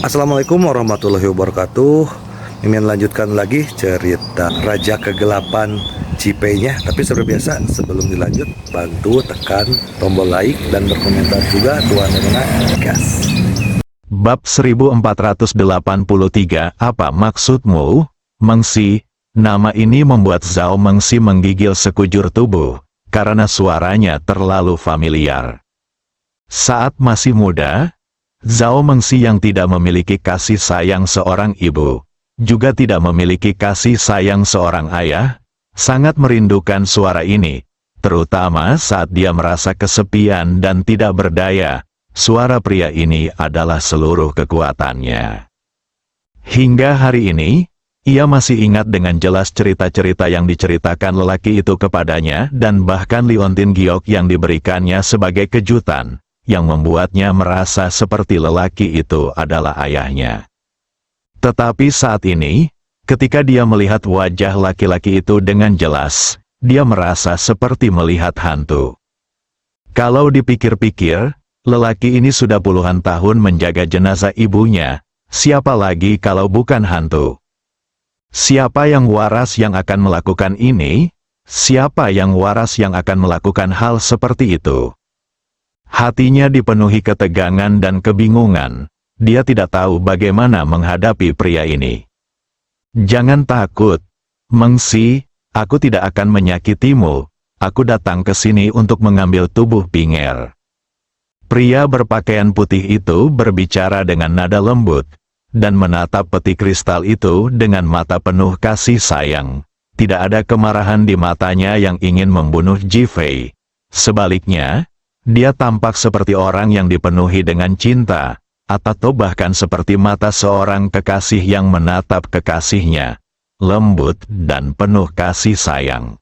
Assalamualaikum warahmatullahi wabarakatuh. Mimin lanjutkan lagi cerita Raja Kegelapan Cipenya. Tapi seperti biasa, sebelum dilanjut, bantu tekan tombol like dan berkomentar juga. Tuan Renang gas. Bab 1483. Apa maksudmu, Mengsi? Nama ini membuat Zhao Mengsi menggigil sekujur tubuh, karena suaranya terlalu familiar. Saat masih muda, Zhao Mengsi yang tidak memiliki kasih sayang seorang ibu, juga tidak memiliki kasih sayang seorang ayah, sangat merindukan suara ini, terutama saat dia merasa kesepian dan tidak berdaya. Suara pria ini adalah seluruh kekuatannya. Hingga hari ini, ia masih ingat dengan jelas cerita-cerita yang diceritakan lelaki itu kepadanya dan bahkan liontin giok yang diberikannya sebagai kejutan, yang membuatnya merasa seperti lelaki itu adalah ayahnya. Tetapi saat ini, ketika dia melihat wajah laki-laki itu dengan jelas, dia merasa seperti melihat hantu. Kalau dipikir-pikir, lelaki ini sudah puluhan tahun menjaga jenazah ibunya, siapa lagi kalau bukan hantu? Siapa yang waras yang akan melakukan ini? Siapa yang waras yang akan melakukan hal seperti itu? Hatinya dipenuhi ketegangan dan kebingungan. Dia tidak tahu bagaimana menghadapi pria ini. Jangan takut, Mengsi, aku tidak akan menyakitimu. Aku datang ke sini untuk mengambil tubuh Pinger. Pria berpakaian putih itu berbicara dengan nada lembut, dan menatap peti kristal itu dengan mata penuh kasih sayang. Tidak ada kemarahan di matanya yang ingin membunuh Ji Fei. Sebaliknya, dia tampak seperti orang yang dipenuhi dengan cinta, atau bahkan seperti mata seorang kekasih yang menatap kekasihnya, lembut dan penuh kasih sayang.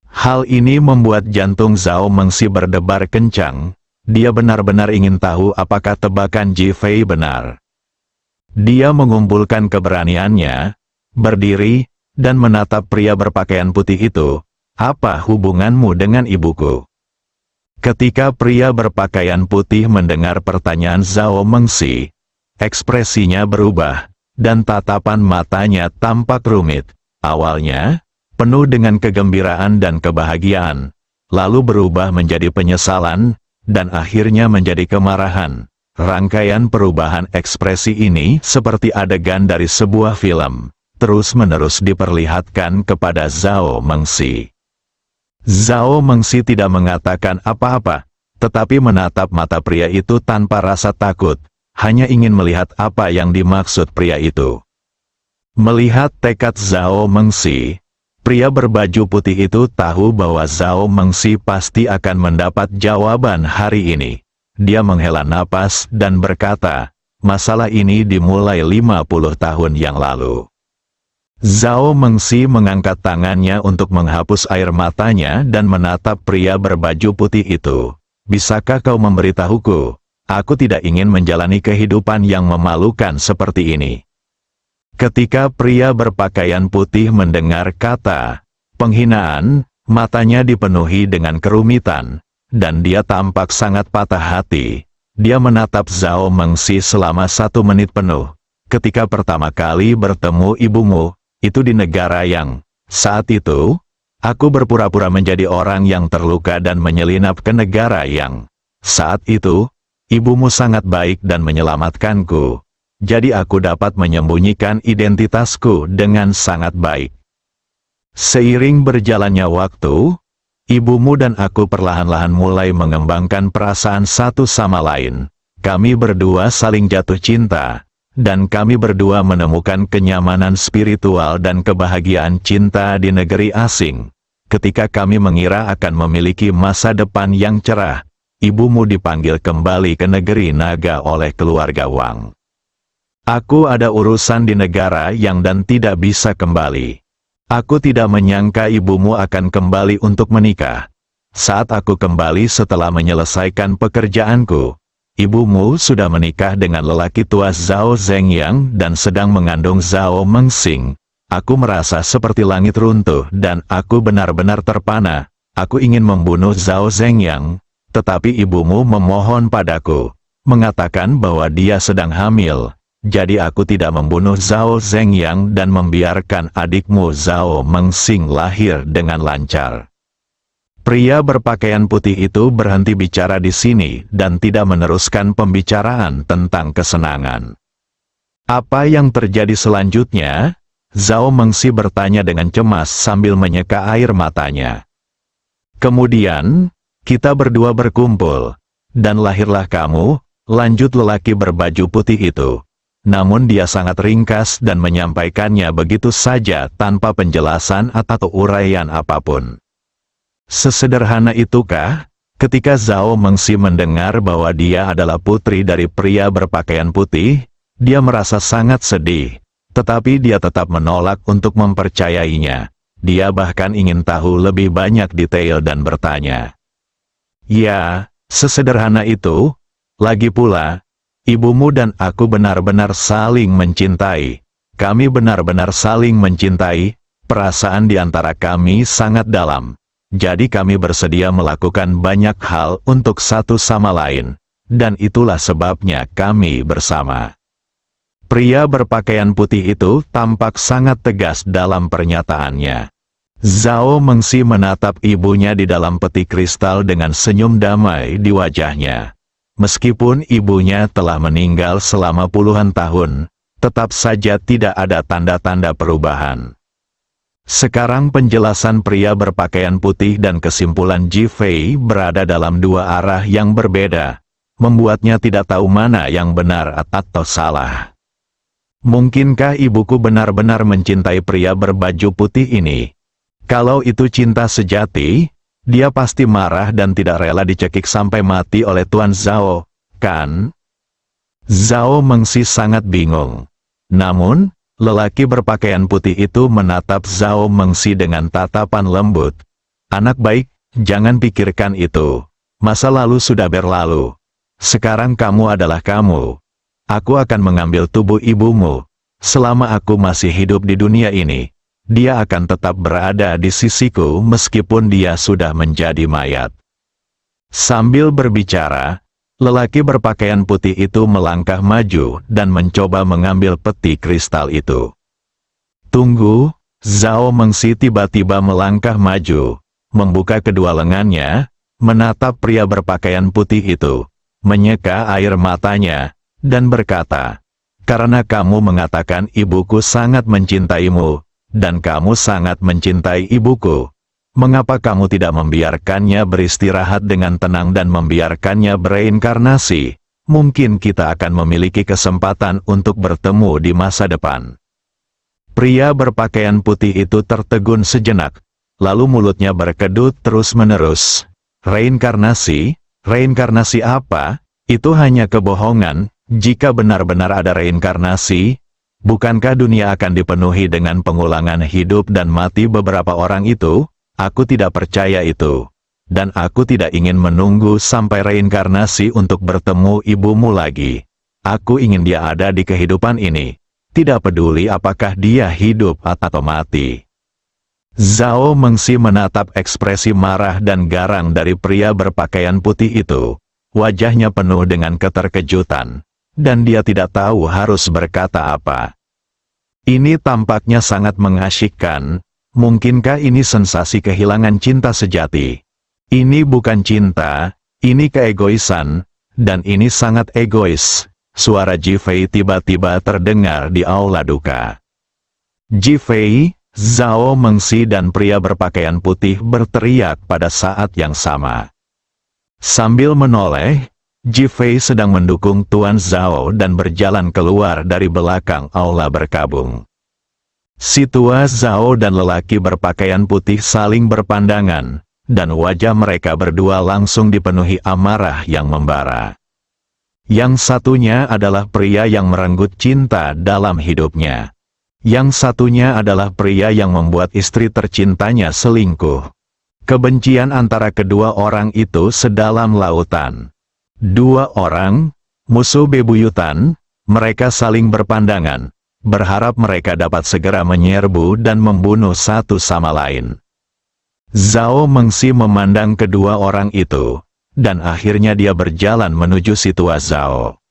Hal ini membuat jantung Zhao Mengsi berdebar kencang. Dia benar-benar ingin tahu apakah tebakan Ji Fei benar. Dia mengumpulkan keberaniannya, berdiri, dan menatap pria berpakaian putih itu. Apa hubunganmu dengan ibuku? Ketika pria berpakaian putih mendengar pertanyaan Zhao Mengsi, ekspresinya berubah, dan tatapan matanya tampak rumit. Awalnya, penuh dengan kegembiraan dan kebahagiaan, lalu berubah menjadi penyesalan, dan akhirnya menjadi kemarahan. Rangkaian perubahan ekspresi ini seperti adegan dari sebuah film, terus-menerus diperlihatkan kepada Zhao Mengsi. Zhao Mengsi tidak mengatakan apa-apa, tetapi menatap mata pria itu tanpa rasa takut, hanya ingin melihat apa yang dimaksud pria itu. Melihat tekad Zhao Mengsi, pria berbaju putih itu tahu bahwa Zhao Mengsi pasti akan mendapat jawaban hari ini. Dia menghela napas dan berkata, masalah ini dimulai 50 tahun yang lalu. Zhao Mengsi mengangkat tangannya untuk menghapus air matanya dan menatap pria berbaju putih itu. Bisakah kau memberitahuku? Aku tidak ingin menjalani kehidupan yang memalukan seperti ini. Ketika pria berpakaian putih mendengar kata penghinaan, matanya dipenuhi dengan kerumitan, dan dia tampak sangat patah hati. Dia menatap Zhao Mengsi selama 1 menit penuh. Ketika pertama kali bertemu ibumu, itu di negara yang, saat itu, aku berpura-pura menjadi orang yang terluka dan menyelinap ke negara yang, saat itu, ibumu sangat baik dan menyelamatkanku. Jadi aku dapat menyembunyikan identitasku dengan sangat baik. Seiring berjalannya waktu, ibumu dan aku perlahan-lahan mulai mengembangkan perasaan satu sama lain. Kami berdua saling jatuh cinta, dan kami berdua menemukan kenyamanan spiritual dan kebahagiaan cinta di negeri asing. Ketika kami mengira akan memiliki masa depan yang cerah, ibumu dipanggil kembali ke negeri naga oleh keluarga Wang. Aku ada urusan di negara yang dan tidak bisa kembali. Aku tidak menyangka ibumu akan kembali untuk menikah. Saat aku kembali setelah menyelesaikan pekerjaanku, ibumu sudah menikah dengan lelaki tua Zhao Zhengyang dan sedang mengandung Zhao Mengsing. Aku merasa seperti langit runtuh dan aku benar-benar terpana. Aku ingin membunuh Zhao Zhengyang, tetapi ibumu memohon padaku, mengatakan bahwa dia sedang hamil, jadi aku tidak membunuh Zhao Zhengyang dan membiarkan adikmu Zhao Mengxing lahir dengan lancar." Pria berpakaian putih itu berhenti bicara di sini dan tidak meneruskan pembicaraan tentang kesenangan. Apa yang terjadi selanjutnya? Zhao Mengxi bertanya dengan cemas sambil menyeka air matanya. "Kemudian, kita berdua berkumpul, dan lahirlah kamu," lanjut lelaki berbaju putih itu. Namun dia sangat ringkas dan menyampaikannya begitu saja tanpa penjelasan atau uraian apapun. Sesederhana itukah? Ketika Zhao Mengxi mendengar bahwa dia adalah putri dari pria berpakaian putih, dia merasa sangat sedih, tetapi dia tetap menolak untuk mempercayainya. Dia bahkan ingin tahu lebih banyak detail dan bertanya. "Ya, sesederhana itu. Lagi pula, ibumu dan aku benar-benar saling mencintai. Kami benar-benar saling mencintai, perasaan di antara kami sangat dalam. Jadi kami bersedia melakukan banyak hal untuk satu sama lain, dan itulah sebabnya kami bersama." Pria berpakaian putih itu tampak sangat tegas dalam pernyataannya. Zhao Mengxi menatap ibunya di dalam peti kristal dengan senyum damai di wajahnya. Meskipun ibunya telah meninggal selama puluhan tahun, tetap saja tidak ada tanda-tanda perubahan. Sekarang penjelasan pria berpakaian putih dan kesimpulan Ji Fei berada dalam dua arah yang berbeda, membuatnya tidak tahu mana yang benar atau salah. Mungkinkah ibuku benar-benar mencintai pria berbaju putih ini? Kalau itu cinta sejati, dia pasti marah dan tidak rela dicekik sampai mati oleh Tuan Zhao, kan? Zhao Mengxi sangat bingung. Namun, lelaki berpakaian putih itu menatap Zhao Mengxi dengan tatapan lembut. "Anak baik, jangan pikirkan itu. Masa lalu sudah berlalu. Sekarang kamu adalah kamu. Aku akan mengambil tubuh ibumu. Selama aku masih hidup di dunia ini, dia akan tetap berada di sisiku meskipun dia sudah menjadi mayat." Sambil berbicara, lelaki berpakaian putih itu melangkah maju dan mencoba mengambil peti kristal itu. "Tunggu!" Zhao Mengxi tiba-tiba melangkah maju, membuka kedua lengannya, menatap pria berpakaian putih itu, menyeka air matanya, dan berkata, "Karena kamu mengatakan ibuku sangat mencintaimu, dan kamu sangat mencintai ibuku, mengapa kamu tidak membiarkannya beristirahat dengan tenang dan membiarkannya bereinkarnasi? Mungkin kita akan memiliki kesempatan untuk bertemu di masa depan." Pria berpakaian putih itu tertegun sejenak, lalu mulutnya berkedut terus-menerus. "Reinkarnasi? Reinkarnasi apa? Itu hanya kebohongan. Jika benar-benar ada reinkarnasi, bukankah dunia akan dipenuhi dengan pengulangan hidup dan mati beberapa orang itu? Aku tidak percaya itu. Dan aku tidak ingin menunggu sampai reinkarnasi untuk bertemu ibumu lagi. Aku ingin dia ada di kehidupan ini. Tidak peduli apakah dia hidup atau mati." Zhao Mengxi menatap ekspresi marah dan garang dari pria berpakaian putih itu. Wajahnya penuh dengan keterkejutan, dan dia tidak tahu harus berkata apa. Ini tampaknya sangat mengasyikkan. Mungkinkah ini sensasi kehilangan cinta sejati? Ini bukan cinta, ini keegoisan, dan ini sangat egois. Suara Ji Fei tiba-tiba terdengar di aula duka. Ji Fei, Zhao Mengxi dan pria berpakaian putih berteriak pada saat yang sama. Sambil menoleh, Ji Fei sedang mendukung Tuan Zhao dan berjalan keluar dari belakang aula berkabung. Si tua Zhao dan lelaki berpakaian putih saling berpandangan, dan wajah mereka berdua langsung dipenuhi amarah yang membara. Yang satunya adalah pria yang merenggut cinta dalam hidupnya. Yang satunya adalah pria yang membuat istri tercintanya selingkuh. Kebencian antara kedua orang itu sedalam lautan. Dua orang, musuh bebuyutan, mereka saling berpandangan, berharap mereka dapat segera menyerbu dan membunuh satu sama lain. Zhao Mengxi memandang kedua orang itu, dan akhirnya dia berjalan menuju si tua Zhao.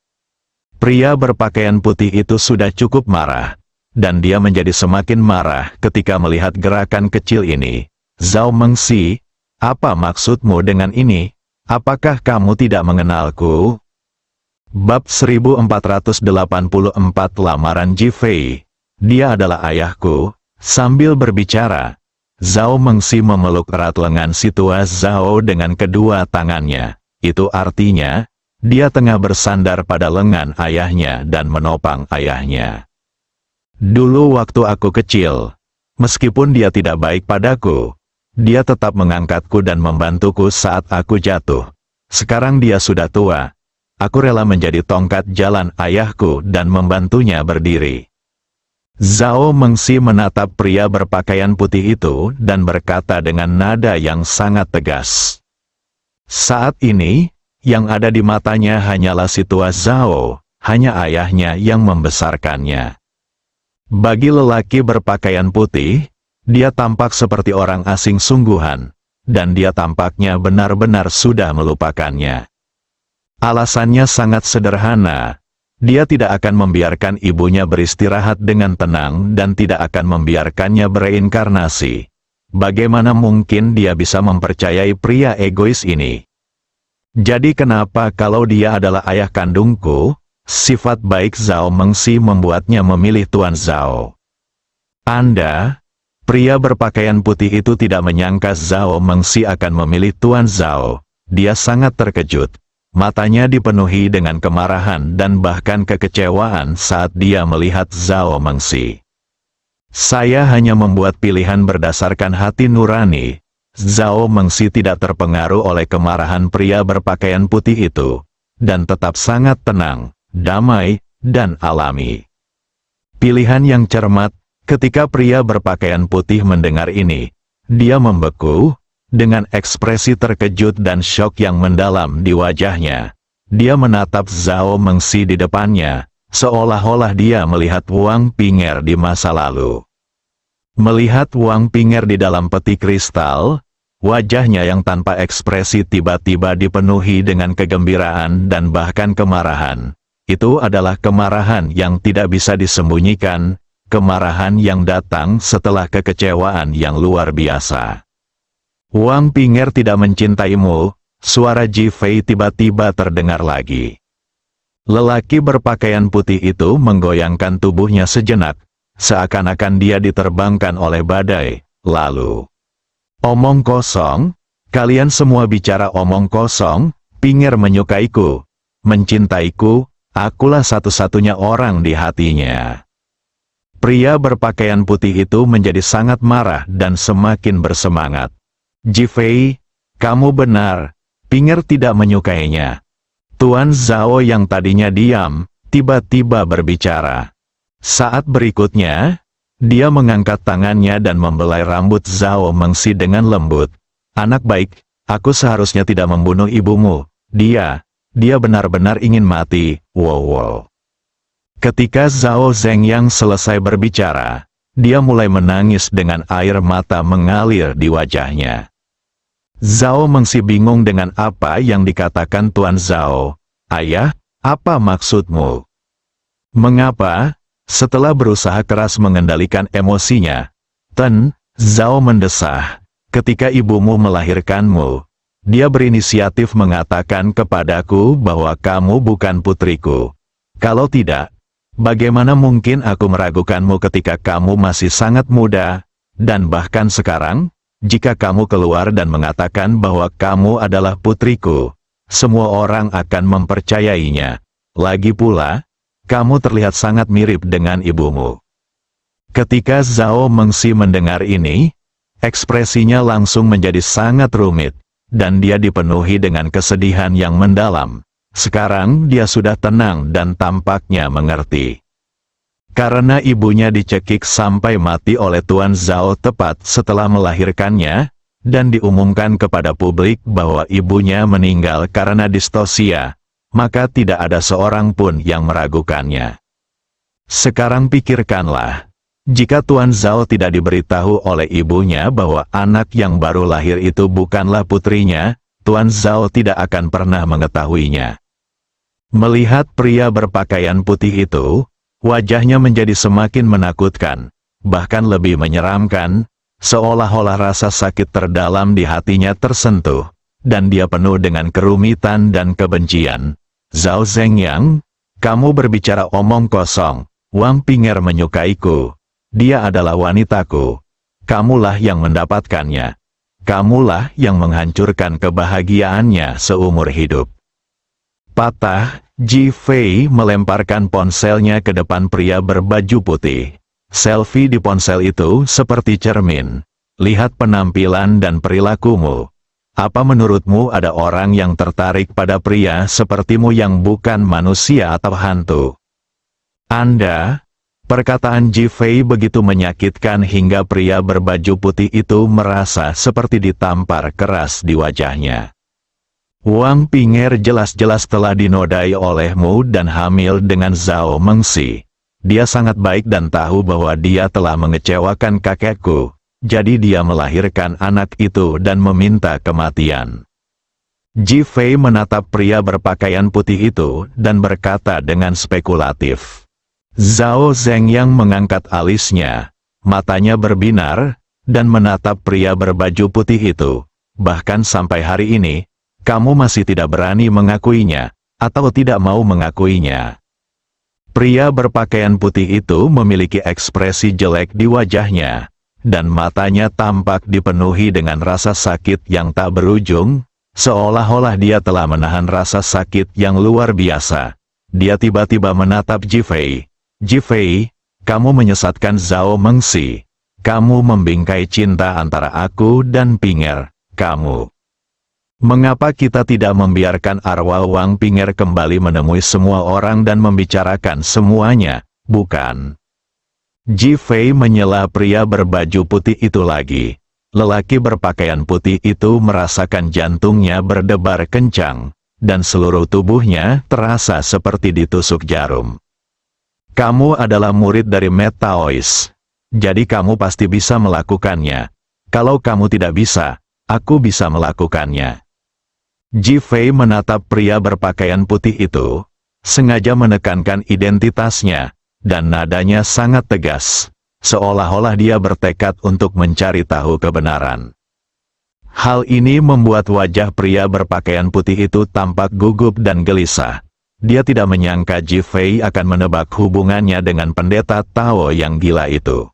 Pria berpakaian putih itu sudah cukup marah, dan dia menjadi semakin marah ketika melihat gerakan kecil ini. Zhao Mengxi, apa maksudmu dengan ini? Apakah kamu tidak mengenalku? Bab 1484 Lamaran Ji Fei. Dia adalah ayahku. Sambil berbicara, Zhao Mengxi memeluk erat lengan si tua Zhao dengan kedua tangannya. Itu artinya, dia tengah bersandar pada lengan ayahnya dan menopang ayahnya. Dulu waktu aku kecil, meskipun dia tidak baik padaku, dia tetap mengangkatku dan membantuku saat aku jatuh. Sekarang dia sudah tua. Aku rela menjadi tongkat jalan ayahku dan membantunya berdiri. Zhao Mengxi menatap pria berpakaian putih itu dan berkata dengan nada yang sangat tegas. Saat ini, yang ada di matanya hanyalah si tua Zhao, hanya ayahnya yang membesarkannya. Bagi lelaki berpakaian putih, dia tampak seperti orang asing sungguhan, dan dia tampaknya benar-benar sudah melupakannya. Alasannya sangat sederhana, dia tidak akan membiarkan ibunya beristirahat dengan tenang dan tidak akan membiarkannya bereinkarnasi. Bagaimana mungkin dia bisa mempercayai pria egois ini? Jadi kenapa kalau dia adalah ayah kandungku, sifat baik Zhao Mengxi membuatnya memilih Tuan Zhao. Anda, pria berpakaian putih itu tidak menyangka Zhao Mengxi akan memilih Tuan Zhao. Dia sangat terkejut. Matanya dipenuhi dengan kemarahan dan bahkan kekecewaan saat dia melihat Zhao Mengxi. Saya hanya membuat pilihan berdasarkan hati nurani. Zhao Mengxi tidak terpengaruh oleh kemarahan pria berpakaian putih itu, dan tetap sangat tenang, damai, dan alami. Pilihan yang cermat. Ketika pria berpakaian putih mendengar ini, dia membeku, dengan ekspresi terkejut dan syok yang mendalam di wajahnya. Dia menatap Zhao Mengxi di depannya, seolah-olah dia melihat Wang Ping'er di masa lalu. Melihat Wang Ping'er di dalam peti kristal, wajahnya yang tanpa ekspresi tiba-tiba dipenuhi dengan kegembiraan dan bahkan kemarahan. Itu adalah kemarahan yang tidak bisa disembunyikan, kemarahan yang datang setelah kekecewaan yang luar biasa. Wang Ping'er tidak mencintaimu, suara Ji Fei tiba-tiba terdengar lagi. Lelaki berpakaian putih itu menggoyangkan tubuhnya sejenak, seakan-akan dia diterbangkan oleh badai, lalu. Omong kosong, kalian semua bicara omong kosong, Ping'er menyukaiku, mencintaiku, akulah satu-satunya orang di hatinya. Pria berpakaian putih itu menjadi sangat marah dan semakin bersemangat. Ji Fei, kamu benar, Ping'er tidak menyukainya. Tuan Zhao yang tadinya diam, tiba-tiba berbicara. Saat berikutnya, dia mengangkat tangannya dan membelai rambut Zhao Mengxi dengan lembut. Anak baik, aku seharusnya tidak membunuh ibumu. Dia benar-benar ingin mati. Wow. Ketika Zhao Zhengyang selesai berbicara, dia mulai menangis dengan air mata mengalir di wajahnya. Zhao Mengxi bingung dengan apa yang dikatakan Tuan Zhao. Ayah, apa maksudmu? Mengapa? Setelah berusaha keras mengendalikan emosinya, Zhao mendesah. Ketika ibumu melahirkanmu, dia berinisiatif mengatakan kepadaku bahwa kamu bukan putriku. Kalau tidak, bagaimana mungkin aku meragukanmu ketika kamu masih sangat muda, dan bahkan sekarang, jika kamu keluar dan mengatakan bahwa kamu adalah putriku, semua orang akan mempercayainya. Lagi pula, kamu terlihat sangat mirip dengan ibumu. Ketika Zhao Mengxi mendengar ini, ekspresinya langsung menjadi sangat rumit, dan dia dipenuhi dengan kesedihan yang mendalam. Sekarang dia sudah tenang dan tampaknya mengerti. Karena ibunya dicekik sampai mati oleh Tuan Zhao tepat setelah melahirkannya, dan diumumkan kepada publik bahwa ibunya meninggal karena distosia, maka tidak ada seorang pun yang meragukannya. Sekarang pikirkanlah, jika Tuan Zhao tidak diberitahu oleh ibunya bahwa anak yang baru lahir itu bukanlah putrinya, Tuan Zhao tidak akan pernah mengetahuinya. Melihat pria berpakaian putih itu, wajahnya menjadi semakin menakutkan, bahkan lebih menyeramkan, seolah-olah rasa sakit terdalam di hatinya tersentuh, dan dia penuh dengan kerumitan dan kebencian. Zhao Zhengyang, kamu berbicara omong kosong, Wang Ping'er menyukaiku. Dia adalah wanitaku. Kamulah yang mendapatkannya. Kamulah yang menghancurkan kebahagiaannya seumur hidup. Patah, Ji Fei melemparkan ponselnya ke depan pria berbaju putih. Selfie di ponsel itu seperti cermin. Lihat penampilan dan perilakumu. Apa menurutmu ada orang yang tertarik pada pria sepertimu yang bukan manusia atau hantu? Anda? Perkataan Ji Fei begitu menyakitkan hingga pria berbaju putih itu merasa seperti ditampar keras di wajahnya. Wang Ping'er jelas-jelas telah dinodai olehmu dan hamil dengan Zhao Mengsi. Dia sangat baik dan tahu bahwa dia telah mengecewakan kakekku, jadi dia melahirkan anak itu dan meminta kematian. Ji Fei menatap pria berpakaian putih itu dan berkata dengan spekulatif. Zhao Zhengyang mengangkat alisnya, matanya berbinar, dan menatap pria berbaju putih itu. Bahkan sampai hari ini, kamu masih tidak berani mengakuinya, atau tidak mau mengakuinya. Pria berpakaian putih itu memiliki ekspresi jelek di wajahnya, dan matanya tampak dipenuhi dengan rasa sakit yang tak berujung, seolah-olah dia telah menahan rasa sakit yang luar biasa. Dia tiba-tiba menatap Ji Fei. Ji Fei, kamu menyesatkan Zhao Mengsi. Kamu membingkai cinta antara aku dan Ping'er. Kamu. Mengapa kita tidak membiarkan arwah Wang Ping'er kembali menemui semua orang dan membicarakan semuanya, bukan? Ji Fei menyela pria berbaju putih itu lagi. Lelaki berpakaian putih itu merasakan jantungnya berdebar kencang, dan seluruh tubuhnya terasa seperti ditusuk jarum. Kamu adalah murid dari Metaois, jadi kamu pasti bisa melakukannya. Kalau kamu tidak bisa, aku bisa melakukannya. Ji Fei menatap pria berpakaian putih itu, sengaja menekankan identitasnya, dan nadanya sangat tegas, seolah-olah dia bertekad untuk mencari tahu kebenaran. Hal ini membuat wajah pria berpakaian putih itu tampak gugup dan gelisah. Dia tidak menyangka Ji Fei akan menebak hubungannya dengan pendeta Tao yang gila itu.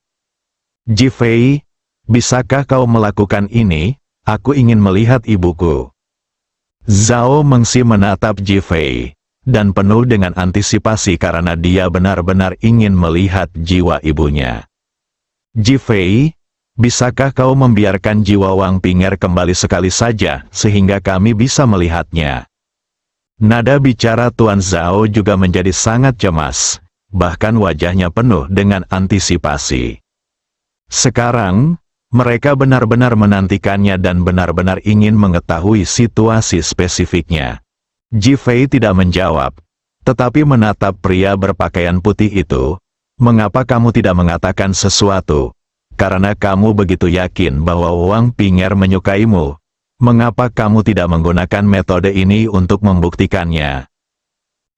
Ji Fei, bisakah kau melakukan ini? Aku ingin melihat ibuku. Zhao Mengsi menatap Ji Fei, dan penuh dengan antisipasi karena dia benar-benar ingin melihat jiwa ibunya. Ji Fei, bisakah kau membiarkan jiwa Wang Ping'er kembali sekali saja, sehingga kami bisa melihatnya? Nada bicara Tuan Zhao juga menjadi sangat cemas, bahkan wajahnya penuh dengan antisipasi. Sekarang, mereka benar-benar menantikannya dan benar-benar ingin mengetahui situasi spesifiknya. Ji Fei tidak menjawab, tetapi menatap pria berpakaian putih itu. Mengapa kamu tidak mengatakan sesuatu? Karena kamu begitu yakin bahwa Wang Ping'er menyukaimu. Mengapa kamu tidak menggunakan metode ini untuk membuktikannya?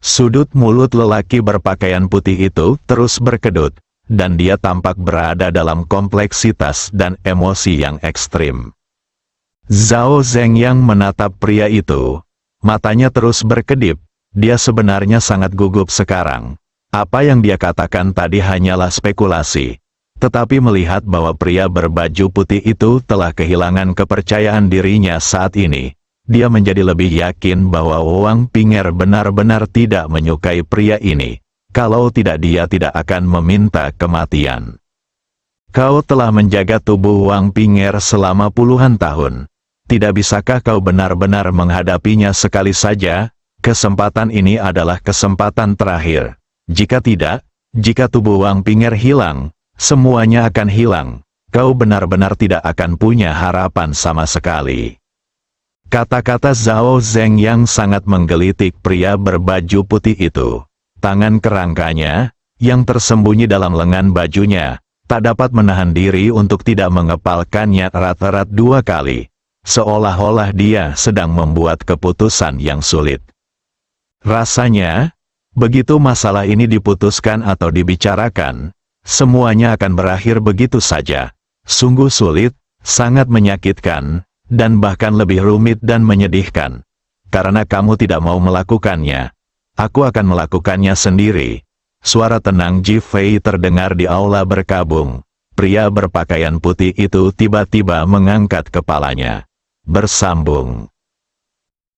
Sudut mulut lelaki berpakaian putih itu terus berkedut, dan dia tampak berada dalam kompleksitas dan emosi yang ekstrim. Zhao Zhengyang menatap pria itu. Matanya terus berkedip. Dia sebenarnya sangat gugup sekarang. Apa yang dia katakan tadi hanyalah spekulasi. Tetapi melihat bahwa pria berbaju putih itu telah kehilangan kepercayaan dirinya saat ini, dia menjadi lebih yakin bahwa Wang Ping'er benar-benar tidak menyukai pria ini. Kalau tidak, dia tidak akan meminta kematian. Kau telah menjaga tubuh Wang Ping'er selama puluhan tahun. Tidak bisakah kau benar-benar menghadapinya sekali saja? Kesempatan ini adalah kesempatan terakhir. Jika tidak, jika tubuh Wang Ping'er hilang, semuanya akan hilang. Kau benar-benar tidak akan punya harapan sama sekali. Kata-kata Zhao Zhengyang sangat menggelitik pria berbaju putih itu. Tangan kerangkanya, yang tersembunyi dalam lengan bajunya, tak dapat menahan diri untuk tidak mengepalkannya erat-erat 2 kali. Seolah-olah dia sedang membuat keputusan yang sulit. Rasanya, begitu masalah ini diputuskan atau dibicarakan, semuanya akan berakhir begitu saja. Sungguh sulit, sangat menyakitkan, dan bahkan lebih rumit dan menyedihkan. Karena kamu tidak mau melakukannya, aku akan melakukannya sendiri. Suara tenang Ji Fei terdengar di aula berkabung. Pria berpakaian putih itu tiba-tiba mengangkat kepalanya. Bersambung.